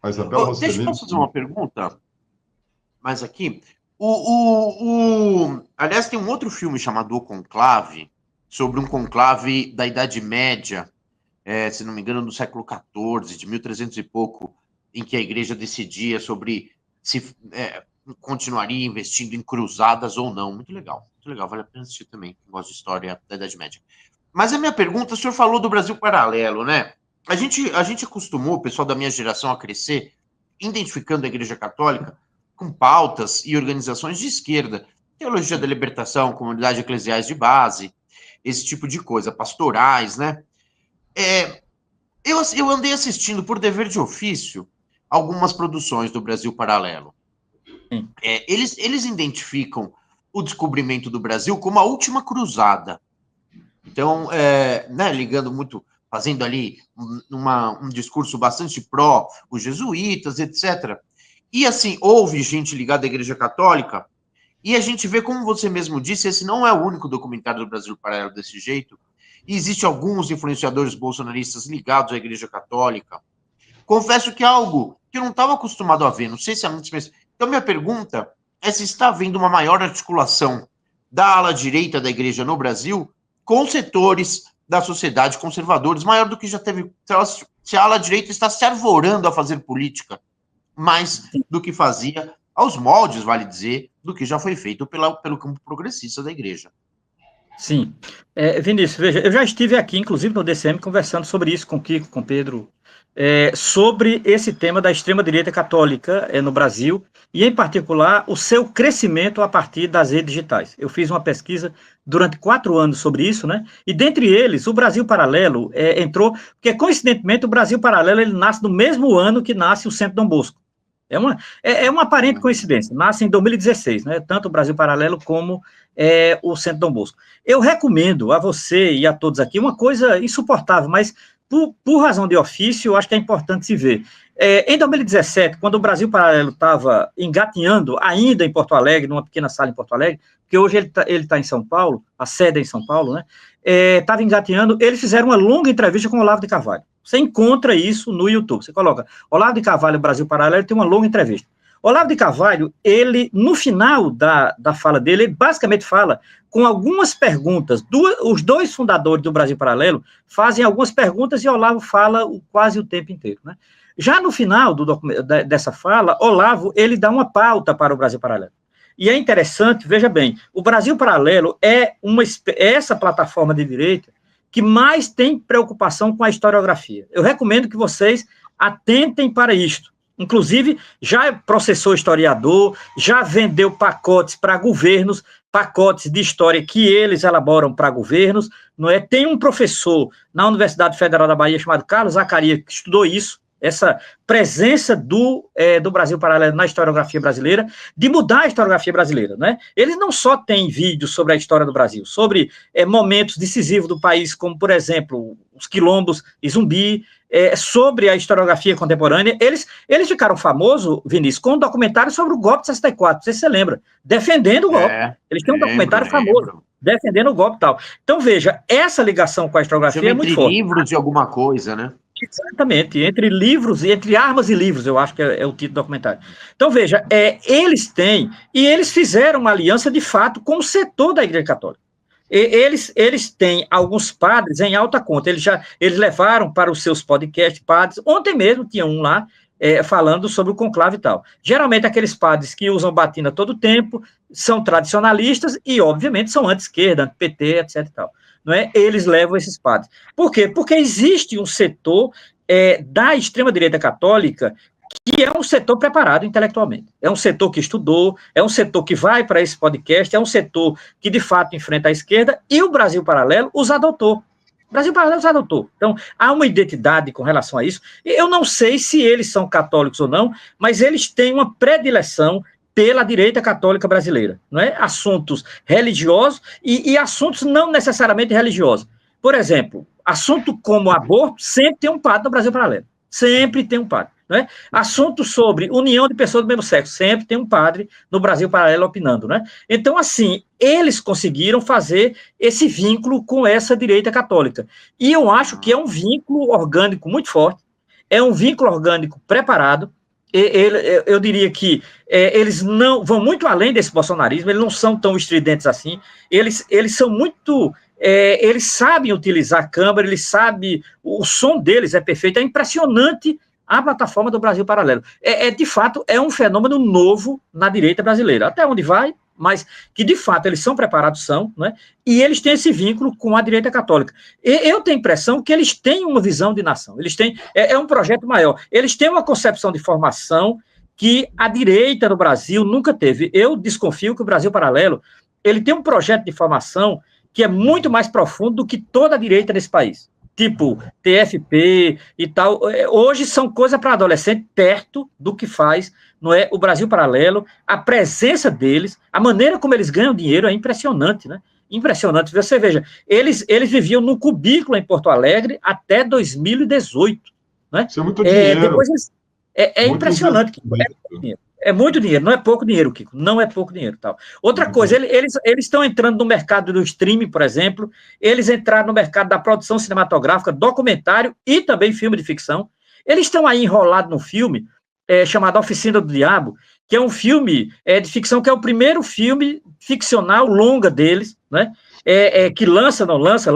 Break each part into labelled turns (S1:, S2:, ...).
S1: Mas a Bela
S2: Deixa eu
S1: Rosselini...
S2: fazer uma pergunta, mas aqui... Aliás, tem um outro filme chamado O Conclave, sobre um conclave da Idade Média, se não me engano, do século XIV, de 1300 e pouco, em que a igreja decidia sobre se continuaria investindo em cruzadas ou não. Muito legal, vale a pena assistir também, quem gosta de história da Idade Média. Mas a minha pergunta, o senhor falou do Brasil Paralelo, né? A gente acostumou, o pessoal da minha geração, a crescer identificando a Igreja Católica com pautas e organizações de esquerda, teologia da libertação, comunidades eclesiais de base, esse tipo de coisa, pastorais, né? Eu andei assistindo, por dever de ofício, algumas produções do Brasil Paralelo. Eles identificam o descobrimento do Brasil como a última cruzada. Então, né, ligando muito, fazendo ali um discurso bastante pró os jesuítas, etc. E, assim, houve gente ligada à Igreja Católica, e a gente vê, como você mesmo disse, esse não é o único documentário do Brasil Paralelo desse jeito, e existem alguns influenciadores bolsonaristas ligados à Igreja Católica. Confesso que é algo que eu não estava acostumado a ver, não sei se é muito... Então, minha pergunta é se está havendo uma maior articulação da ala direita da Igreja no Brasil com setores da sociedade conservadores, maior do que já teve... Se a ala direita está se arvorando a fazer política mais do que fazia, aos moldes, vale dizer, do que já foi feito pelo campo progressista da Igreja.
S3: Sim. Vinícius, veja, eu já estive aqui, inclusive no DCM, conversando sobre isso com o Kiko, com o Pedro, sobre esse tema da extrema-direita católica no Brasil, e, em particular, o seu crescimento a partir das redes digitais. Eu fiz uma pesquisa durante 4 anos sobre isso, né? E, dentre eles, o Brasil Paralelo entrou, porque, coincidentemente, o Brasil Paralelo ele nasce no mesmo ano que nasce o Centro Dom Bosco. É uma aparente coincidência, nasce em 2016, né? Tanto o Brasil Paralelo como o Centro Dom Bosco. Eu recomendo a você e a todos aqui uma coisa insuportável, mas por razão de ofício, eu acho que é importante se ver. Em 2017, quando o Brasil Paralelo estava engatinhando, ainda em Porto Alegre, numa pequena sala em Porto Alegre, porque hoje ele tá em São Paulo, a sede é em São Paulo, né? Estava engatinhando, eles fizeram uma longa entrevista com o Olavo de Carvalho. Você encontra isso no YouTube, você coloca Olavo de Carvalho, Brasil Paralelo, tem uma longa entrevista. Olavo de Carvalho, ele, no final da fala dele, ele basicamente fala com algumas perguntas. Os 2 fundadores do Brasil Paralelo fazem algumas perguntas e Olavo fala quase o tempo inteiro, né? Já no final dessa fala, Olavo, ele dá uma pauta para o Brasil Paralelo. E é interessante, veja bem, o Brasil Paralelo é essa plataforma de direita que mais tem preocupação com a historiografia. Eu recomendo que vocês atentem para isto. Inclusive, já processou historiador, já vendeu pacotes para governos, pacotes de história que eles elaboram para governos, não é? Tem um professor na Universidade Federal da Bahia chamado Carlos Zacarias, que estudou isso, essa presença do Brasil Paralelo na historiografia brasileira, de mudar a historiografia brasileira, né? Eles não só têm vídeos sobre a história do Brasil, sobre momentos decisivos do país, como, por exemplo, os quilombos e Zumbi, sobre a historiografia contemporânea. Eles ficaram famosos, Vinícius, com um documentário sobre o golpe de 64, não sei se você lembra, defendendo o golpe. Eles têm um documentário famoso, defendendo o golpe e tal. Então, veja, essa ligação com a historiografia é muito forte.
S2: Entre livros de alguma coisa, né?
S3: Exatamente, entre livros, entre armas e livros, eu acho que é o título do documentário. Então, veja, eles fizeram uma aliança, de fato, com o setor da Igreja Católica. Eles têm alguns padres em alta conta, eles levaram para os seus podcasts padres, ontem mesmo tinha um lá, falando sobre o conclave e tal. Geralmente, aqueles padres que usam batina todo o tempo, são tradicionalistas e, obviamente, são anti-esquerda, anti-PT, etc. e tal. Não é? Eles levam esses padres. Por quê? Porque existe um setor da extrema-direita católica que é um setor preparado intelectualmente. É um setor que estudou, é um setor que vai para esse podcast, é um setor que, de fato, enfrenta a esquerda, e o Brasil Paralelo os adotou. O Brasil Paralelo os adotou. Então, há uma identidade com relação a isso. Eu não sei se eles são católicos ou não, mas eles têm uma predileção pela direita católica brasileira, não é? Assuntos religiosos e assuntos não necessariamente religiosos. Por exemplo, assunto como aborto sempre tem um padre no Brasil Paralelo. Sempre tem um padre. Não é? Assunto sobre união de pessoas do mesmo sexo, sempre tem um padre no Brasil Paralelo opinando, né? Então, assim, eles conseguiram fazer esse vínculo com essa direita católica. E eu acho que é um vínculo orgânico muito forte, é um vínculo orgânico preparado, eu diria que eles não vão muito além desse bolsonarismo, eles não são tão estridentes assim, eles são muito... eles sabem utilizar a câmera, eles sabem... O som deles é perfeito, é impressionante a plataforma do Brasil Paralelo. De fato, é um fenômeno novo na direita brasileira. Até onde vai, mas que, de fato, eles são preparados, né? E eles têm esse vínculo com a direita católica. Eu tenho a impressão que eles têm uma visão de nação, eles têm, um projeto maior, eles têm uma concepção de formação que a direita no Brasil nunca teve. Eu desconfio que o Brasil Paralelo, ele tem um projeto de formação que é muito mais profundo do que toda a direita desse país, tipo TFP e tal. Hoje são coisas para adolescente, perto do que faz, não é, o Brasil Paralelo, a presença deles, a maneira como eles ganham dinheiro é impressionante, né? Impressionante. Você veja, eles viviam num cubículo em Porto Alegre até 2018, né?
S1: Isso é muito dinheiro.
S3: Depois muito impressionante. É muito dinheiro, não é pouco dinheiro, Kiko, não é pouco dinheiro. Tal. Outra coisa, eles estão entrando no mercado do streaming, por exemplo, eles entraram no mercado da produção cinematográfica, documentário e também filme de ficção. Eles estão aí enrolados num filme chamado Oficina do Diabo, que é um filme de ficção, que é o primeiro filme ficcional longa deles, né? Que lança, não lança,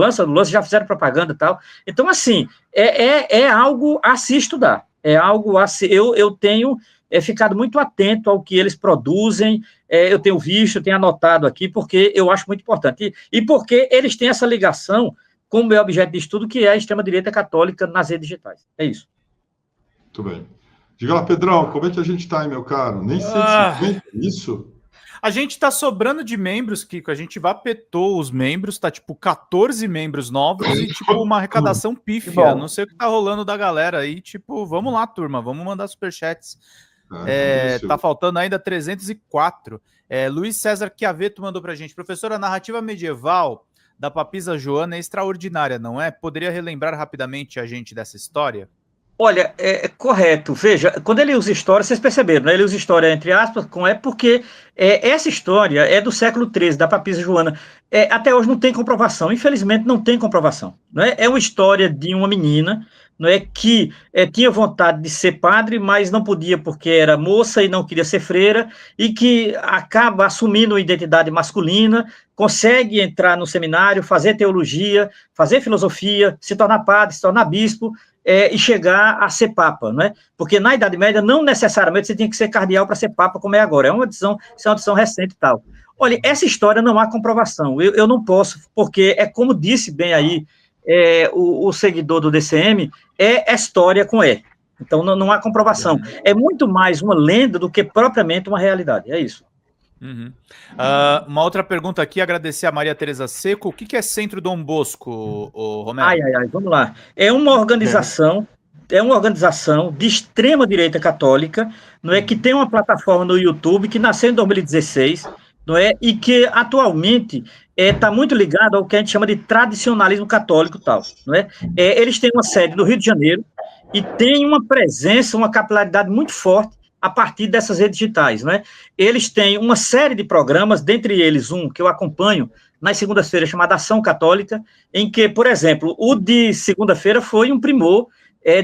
S3: já fizeram propaganda e tal. Então, assim, é algo a se estudar, é algo a se... Eu tenho ficado muito atento ao que eles produzem, eu tenho visto, tenho anotado aqui, porque eu acho muito importante. E porque eles têm essa ligação com o meu objeto de estudo, que é a extrema-direita católica nas redes digitais. É isso.
S1: Muito bem. Diga lá, Pedrão, como é que a gente está aí, meu caro? Nem 150, isso?
S4: A gente tá sobrando de membros, Kiko, a gente vapetou os membros, tá tipo 14 membros novos e tipo uma arrecadação pífia. Não sei o que tá rolando da galera aí, tipo, vamos lá, turma, vamos mandar superchats. Tá faltando ainda 304. Luiz César Chiaveto mandou pra gente: professora, a narrativa medieval da Papisa Joana é extraordinária, não é? Poderia relembrar rapidamente a gente dessa história?
S3: Olha, correto. Veja, quando ele usa história, vocês perceberam, né? Ele usa história entre aspas, porque essa história é do século XIII, da Papisa Joana. Até hoje não tem comprovação, infelizmente não tem comprovação. Não é? É uma história de uma menina, não é, que tinha vontade de ser padre, mas não podia porque era moça e não queria ser freira, e que acaba assumindo uma identidade masculina, consegue entrar no seminário, fazer teologia, fazer filosofia, se tornar padre, se tornar bispo, e chegar a ser papa, né? Porque na Idade Média não necessariamente você tinha que ser cardeal para ser papa, como é agora, isso é uma decisão recente e tal. Olha, essa história não há comprovação, eu não posso, porque como disse bem aí o seguidor do DCM, é história com E, então não há comprovação, é muito mais uma lenda do que propriamente uma realidade, é isso.
S4: Uhum. Uma outra pergunta aqui, agradecer a Maria Tereza Seco. O que é Centro Dom Bosco, Romero?
S3: Vamos lá. É uma organização de extrema direita católica, não é, que tem uma plataforma no YouTube que nasceu em 2016, não é, e que atualmente está muito ligado ao que a gente chama de tradicionalismo católico, tal, não é? Eles têm uma sede no Rio de Janeiro e tem uma presença, uma capilaridade muito forte a partir dessas redes digitais, né? Eles têm uma série de programas, dentre eles um que eu acompanho nas segundas-feiras, chamado Ação Católica, em que, por exemplo, o de segunda-feira foi um primor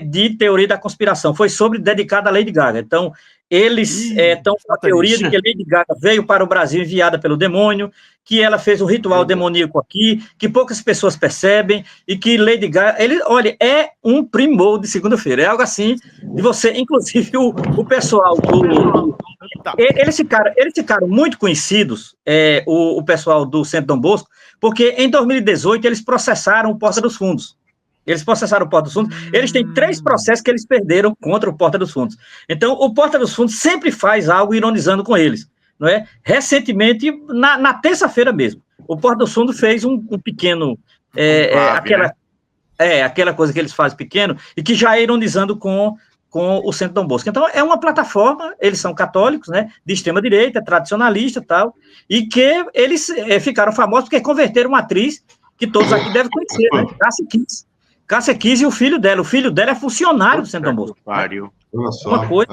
S3: de teoria da conspiração, foi dedicado à Lady Gaga. Então, eles estão com a teoria de que a Lady Gaga veio para o Brasil enviada pelo demônio, que ela fez um ritual demoníaco aqui, que poucas pessoas percebem, e que Lady Gaga... Olha, é um primor de segunda-feira, é algo assim, de você, inclusive o pessoal do... Eles ficaram muito conhecidos, o pessoal do Centro Dom Bosco, porque em 2018 eles processaram o Porta dos Fundos. Eles têm 3 processos que eles perderam contra o Porta dos Fundos. Então, o Porta dos Fundos sempre faz algo ironizando com eles, não é? Recentemente, na terça-feira mesmo, o Porta dos Fundos fez um pequeno... aquela coisa que eles fazem pequeno, e que já é ironizando com o Centro Dom Bosco. Então, é uma plataforma, eles são católicos, né, de extrema-direita, tradicionalista e tal, e que eles ficaram famosos porque converteram uma atriz que todos aqui devem conhecer, né, Cássia Kiss e o filho dela. O filho dela é funcionário do Centro Dom Bosco.
S1: Olha só,
S3: Uma coisa